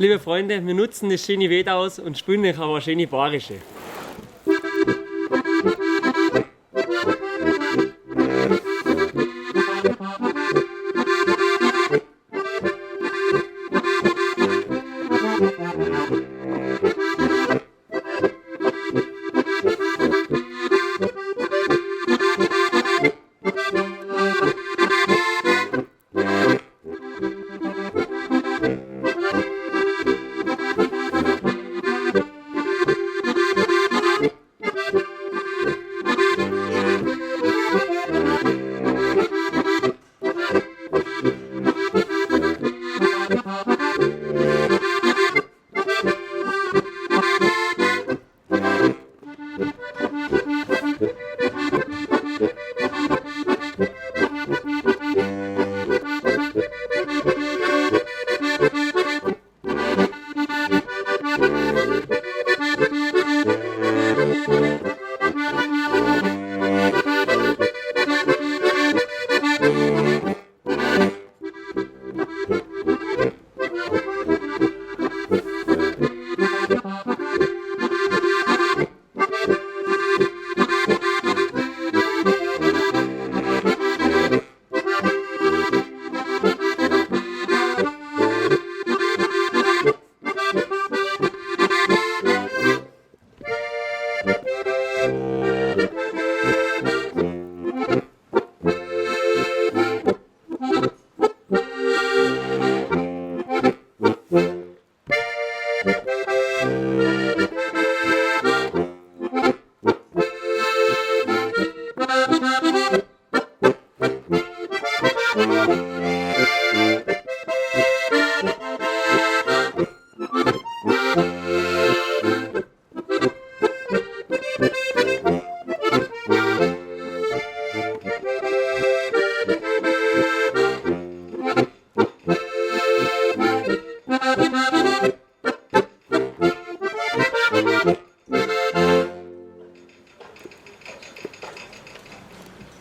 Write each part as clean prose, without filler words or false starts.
Liebe Freunde, wir nutzen das schöne Wetter aus und spielen euch aber eine schöne bayerische.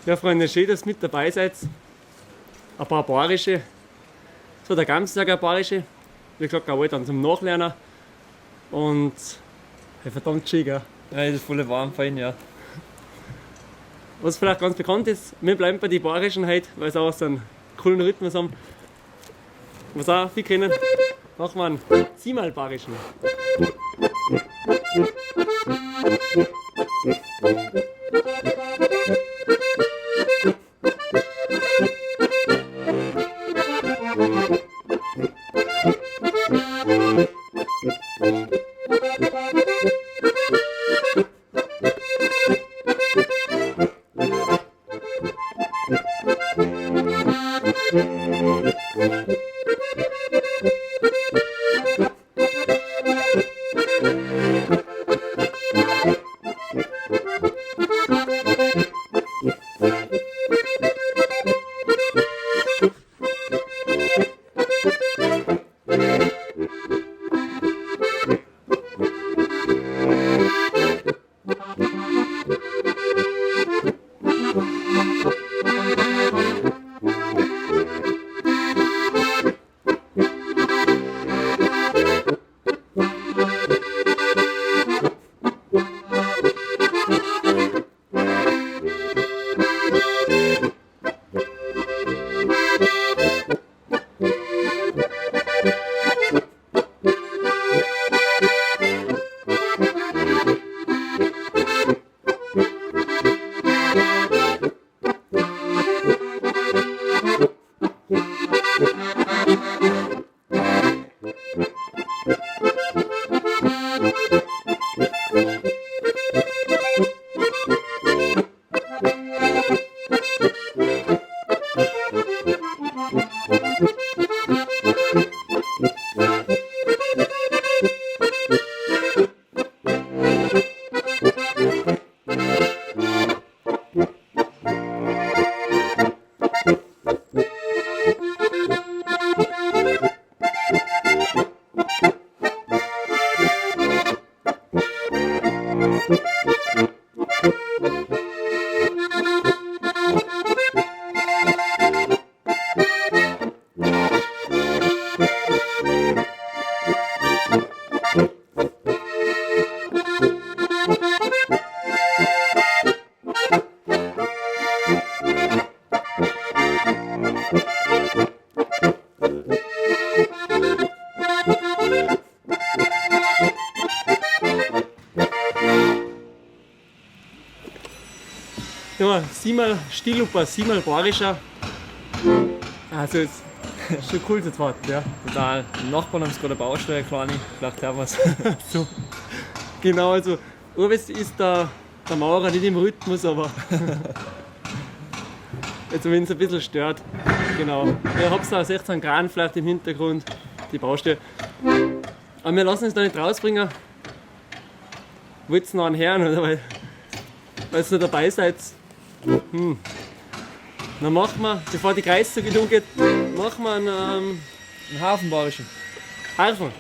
Ja Freunde, schön, dass ihr mit dabei seid. Ein paar bayerische. So, der Gamstag ein bayerische. Wie gesagt, auch dann zum Nachlernen. Und hey, verdammt schön, gell? Ja, das ist voll warm, fein, ja. Was vielleicht ganz bekannt ist, wir bleiben bei den bayerischen heute, weil sie auch so einen coolen Rhythmus haben. Was auch viel kennen, machen wir einen siebenmal bayerischen. Ja, 7-mal Stillupper, 7-mal bayerischer. Also ist schon cool zu zweit, ja. Total. Die Nachbarn haben gerade eine Baustelle, kleine, vielleicht auch was. So. Genau, also Urwitz ist der Maurer nicht im Rhythmus, aber also wenn es ein bisschen stört. Genau. Ihr habt da 16 Grad vielleicht im Hintergrund, die Baustelle. Aber wir lassen uns da nicht rausbringen. Wollt ihr noch einen hören, oder? Weil ihr noch dabei seid. Dann machen wir, bevor die Kreuzzüge geht, machen wir einen Ein Hafenbayerischen. Harfen.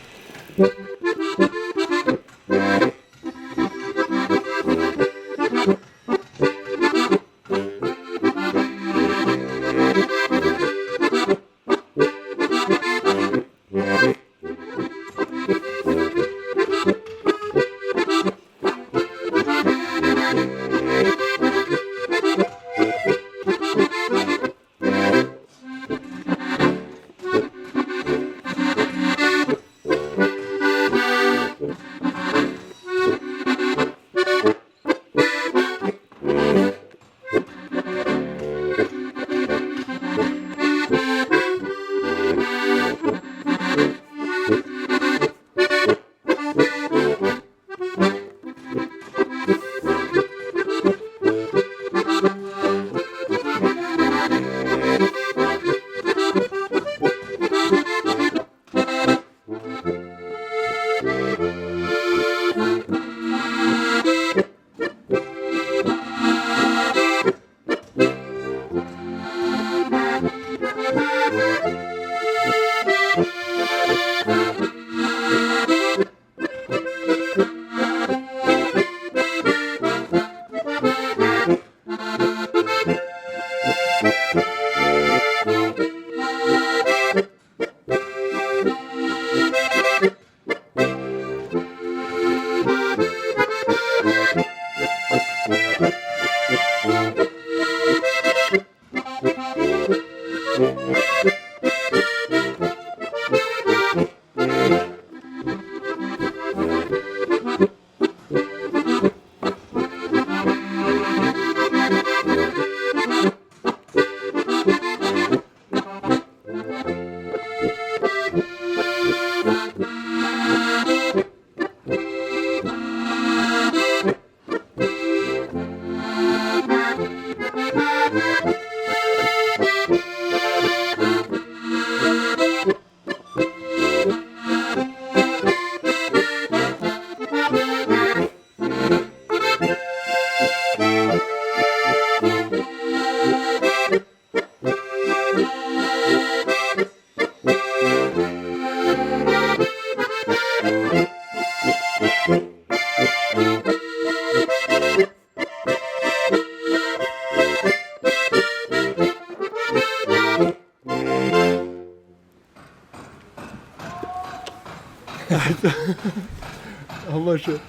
Haben wir schon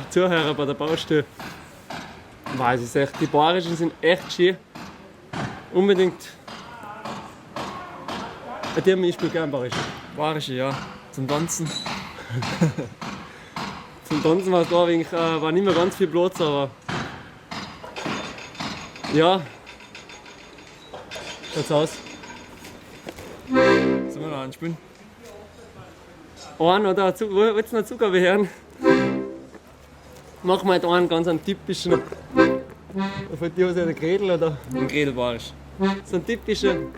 Zuhörer bei der Baustelle. Weiß ich echt, die Bayerischen sind echt schön. Unbedingt. Ich spiele gerne Bayerisch. Bayerische, ja. Zum Tanzen. Zum Tanzen war es da wenig, war nicht mehr ganz viel Platz, aber ja, schaut's aus. Sollen wir noch anspielen? Einen oder willst du noch Zugabe hören? Machen wir halt einen ganz einen typischen. Von dir aus der Gredel oder Ein Gredel bayerisch. so einen typischen.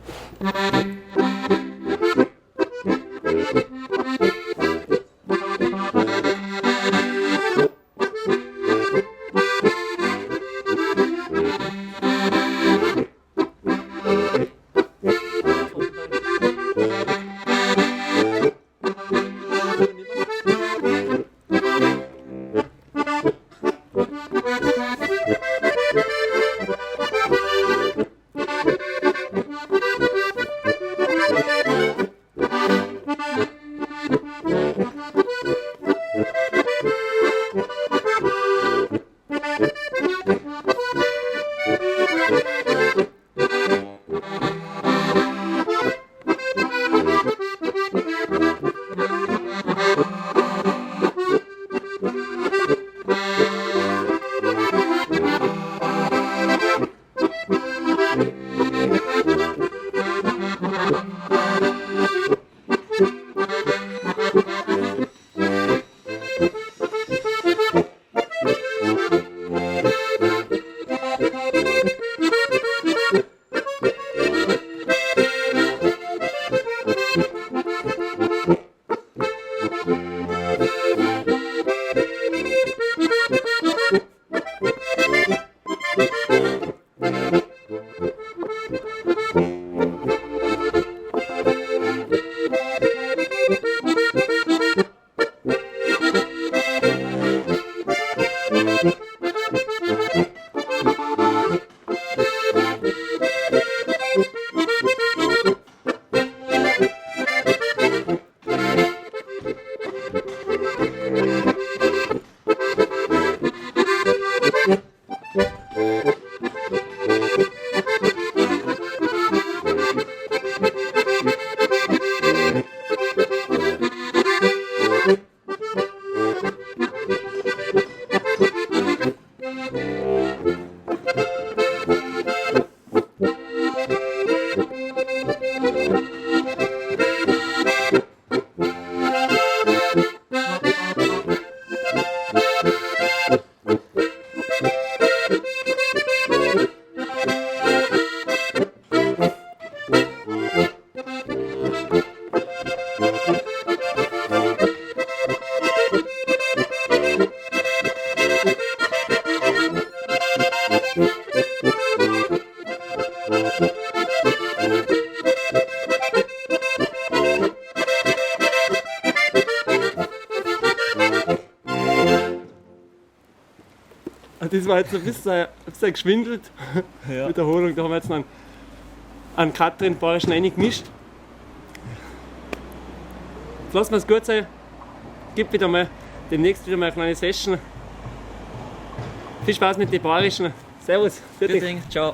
Das war jetzt ein bisschen geschwindelt. Ja. Wiederholung, da haben wir jetzt noch einen Cut drin, ein paar schnell reingemischt. Jetzt lassen wir es gut sein. Gibt wieder mal demnächst wieder mal eine kleine Session. Viel Spaß mit den Bayerischen. Servus. Für dich. Bitte, ciao.